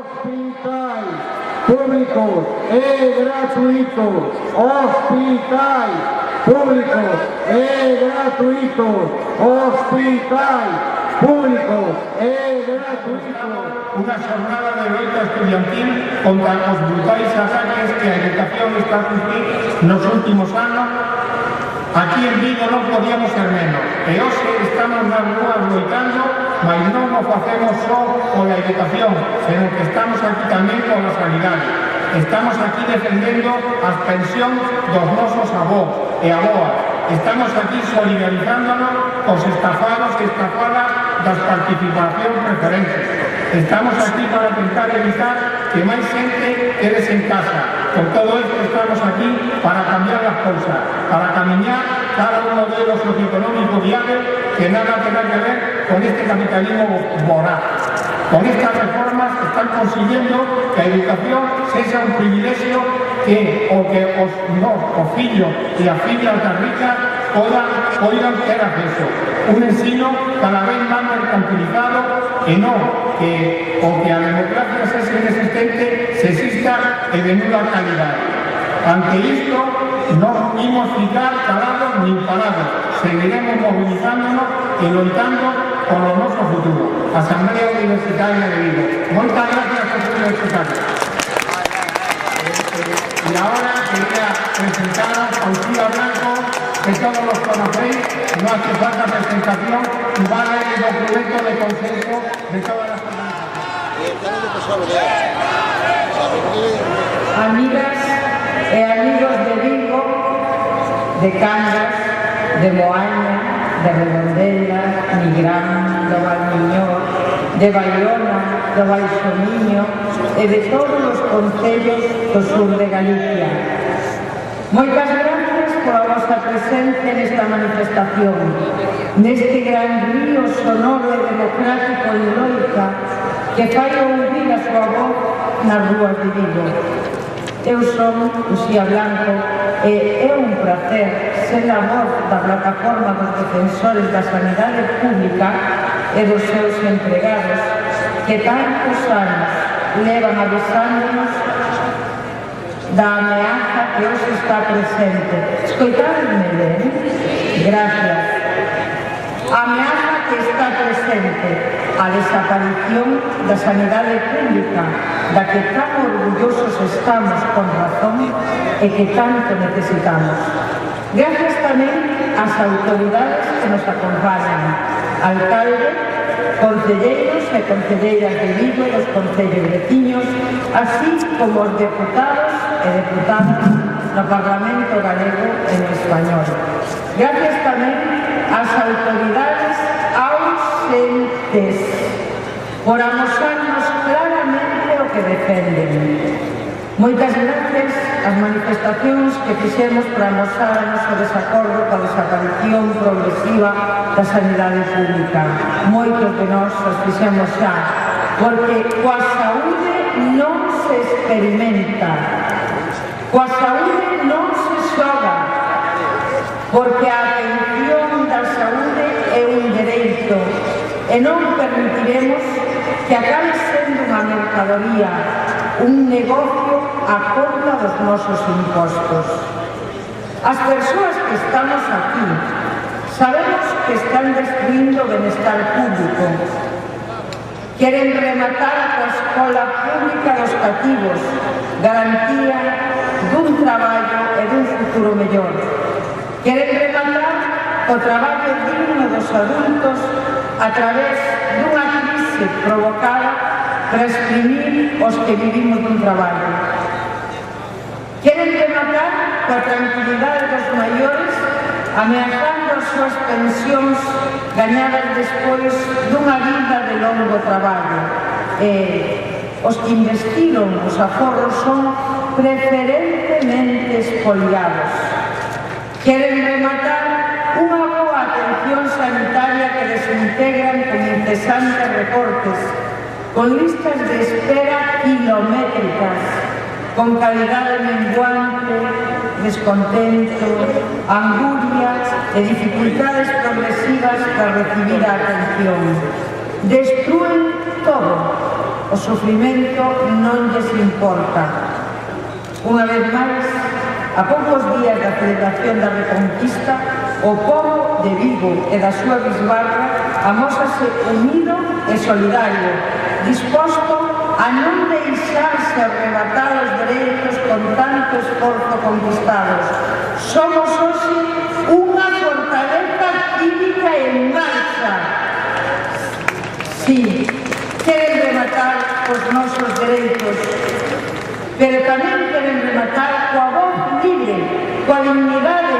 Hospitais públicos e gratuitos. Hospitais públicos e gratuitos. Hospitais públicos e gratuitos. Unha xornada de loita estudiantil contra os brutais ataques que a educación está a sufrir nos últimos anos. Aquí en Vigo non podíamos ser menos, e hoxe estamos nas rúas loitando, mas non o facemos só pola educación, senón que estamos aquí tamén pola sanidade. Estamos aquí defendendo as pensións dos nosos avós e aboas. Estamos aquí solidarizándonos cos estafados e estafadas das participacións preferentes. Estamos aquí para tentar evitar que máis xente quedes en casa. Por todo isto estamos aquí para cambiar as cousas, para camiñar cara a un modelo socioeconómico viable que nada tenga que ver con este capitalismo voraz. Con estas reformas están consiguiendo que a educación sexa un privilegio que os fillos e as fillas das ricas poidan ter acceso. Un ensino cada vez máis mercantilizado e non que a democracia sexa inexistente, sexista e de nula calidad. Ante isto, non imos ficar calados nin parados. Seguiremos movilizándonos e loitando por o noso futuro. Asamblea Universitaria de Vigo. Moitas gracias por ser universitario. Y ahora quería presentaros a Lucía Blanco, que todos los conocéis, no hace falta presentación, vale el documento de consenso de todas las comunidades. Amigas e amigos de Vigo, de Cangas, de Moaña, de Redondela, Nigrán, do Valmiñor, de Baiona, do Baixo Miño e de todos os concellos do sur de Galicia. Moitas gracias pola vosa presencia nesta manifestación, neste gran río sonoro e democrático en loita que fai ouvir a súa voz nas rúas de Vigo. Eu son Lucía Blanco e é un placer ser a voz da plataforma dos defensores da sanidade pública e dos seus empregados que tantos anos levan avisándonos da ameaza que hoxe está presente. Escoitadme ben? Gracias. A ameaza que está presente, a desaparición da sanidade pública, da que tan orgullosos estamos con razón e que tanto necesitamos. Gracias tamén ás autoridades que nos acompañan, alcalde, concelleiros e concelleiras de Vigo e dos concellos veciños, así como os deputados e deputadas no Parlamento galego e no español. Gracias tamén ás autoridades ausentes por amosarnos claramente o que defenden. Moitas gracias ás manifestacións que fixemos para amosar o noso desacordo coa desaparición progresiva da sanidade pública. Moitos de nós os fixemos xa, porque coa saúde non se experimenta, coa saúde non se xoga, porque a atención da saúde é un dereito e non permitiremos que acabe sendo unha mercadoría, un negocio a conta dos nosos impostos. As persoas que estamos aquí sabemos que están destruindo o benestar público. Queren rematar coa escola pública dos cativos, garantía dun traballo e dun futuro mellor. Queren rematar o traballo digno dos adultos a través dunha crise provocada para exprimir os que vivimos dun traballo. Queren rematar coa tranquilidade dos maiores, ameazando as súas pensións gañadas despois dunha vida de longo traballo. Os que investiron os aforros son preferentemente expoliados. Queren rematar unha boa atención sanitaria que desintegran con incesantes recortes, con listas de espera kilométricas, con calidade menguante, descontento, angurias e dificultades progresivas para recibir a atención. Destrúen todo, o sufrimento non lles importa. Unha vez máis, a poucos días da celebración da Reconquista, o pobo de Vigo e da súa bisbarra amósase unido e solidario, disposto a non deixarse arrebatar os dereitos con tanto esforzo conquistados. Somos hoxe unha fortaleza cívica en marcha. Sí, queren rematar os nosos dereitos, pero tamén queren rematar coa voz libre, coa dignidade,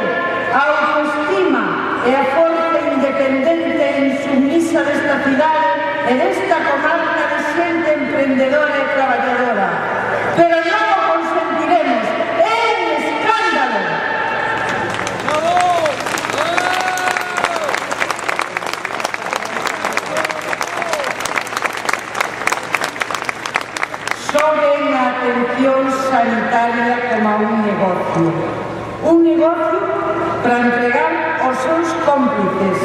a autoestima e a forza independente e insumisa desta cidade e desta comarca de xente emprendedora e traballadora. Pero non o consentiremos, é un escándalo. Só ven a atención sanitaria como a un negocio para entregar aos seus cómplices,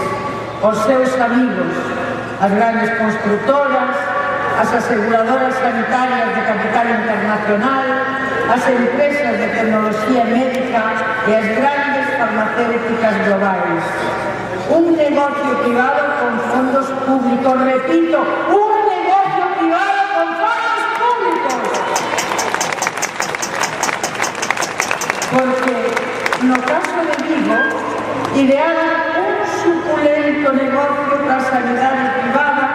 aos seus amigos, as grandes constructoras, as aseguradoras sanitarias de capital internacional, as empresas de tecnoloxía médica e as grandes farmacéuticas globais. Un negocio privado con fondos públicos, repito, un negocio privado con fondos públicos. Porque no caso de Vigo, idearon un suculento negocio para a sanidade privada,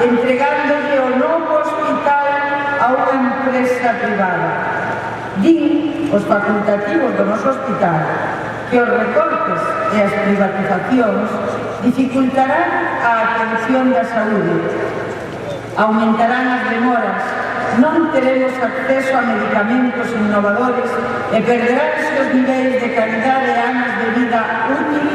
entregándolle o novo hospital a unha empresa privada. Din os facultativos do noso hospital que os recortes e as privatizacións dificultarán a atención da saúde, aumentarán as demoras, non teremos acceso a medicamentos innovadores e perderánse os niveis de calidade e anos de vida útil,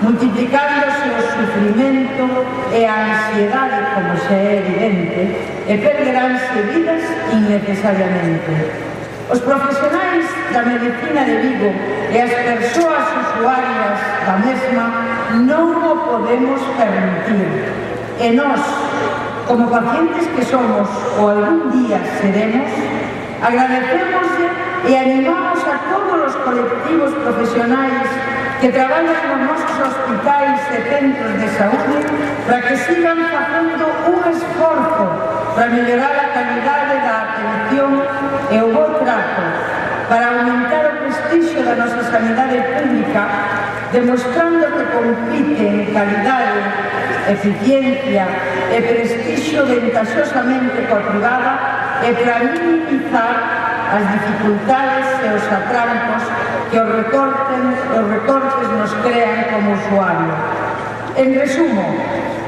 multiplicándose o sufrimento e a ansiedade, como xa é evidente, e perderánse vidas innecesariamente. Os profesionais da medicina de Vigo e as persoas usuarias da mesma non o podemos permitir. E nós, como pacientes que somos ou algún día seremos, agradecemoslle e animamos a todos os colectivos profesionais que traballan nos nosos hospitais e centros de saúde para que sigan facendo un esforzo para mellorar a calidade da atención e o bo trato, para aumentar o prestixio da nosa sanidade pública, demostrando que compite en calidade, eficiencia e prestixio ventaxosamente coa privada e para minimizar as dificultades e os atrancos que os recortes nos crean como usuario. En resumo,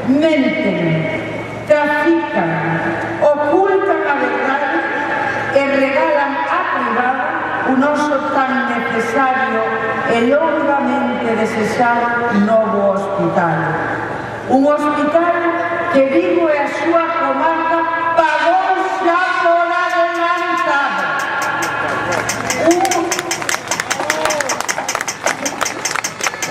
menten, trafican, ocultan a verdade e regalan á privada o noso tan necesario e longamente desexado novo hospital. Un hospital que Vigo e a súa comarca pagou xa por adelantado.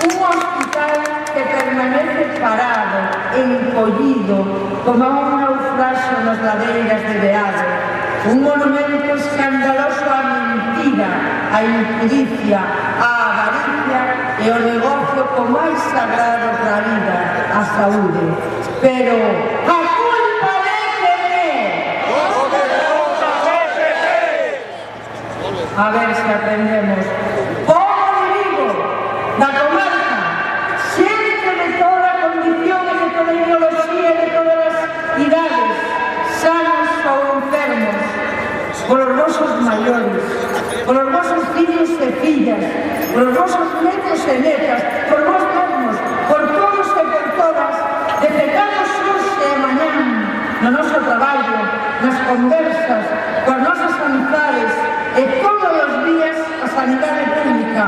Un hospital que permanece parado, encollido, como un naufraxio nas ladeiras de Beade. Un monumento escandaloso á mentira, á impudicia, á avaricia e o negocio co máis sagrado para a vida, a saúde. Pero a culpa de quen é? A ver se aprendemos. Pobo de Vigo, da comarca, xente de toda condición e de toda ideoloxía e de todas as idades, sanos ou enfermos, polos vosos maiores, polos vosos fillos e fillas, polos vosos netos e netas, por vos mesmos, por todos e por todas, defendamos hoxe e mañán no noso traballo, nas conversas, coas nosas amizades e todos os días a sanidade pública,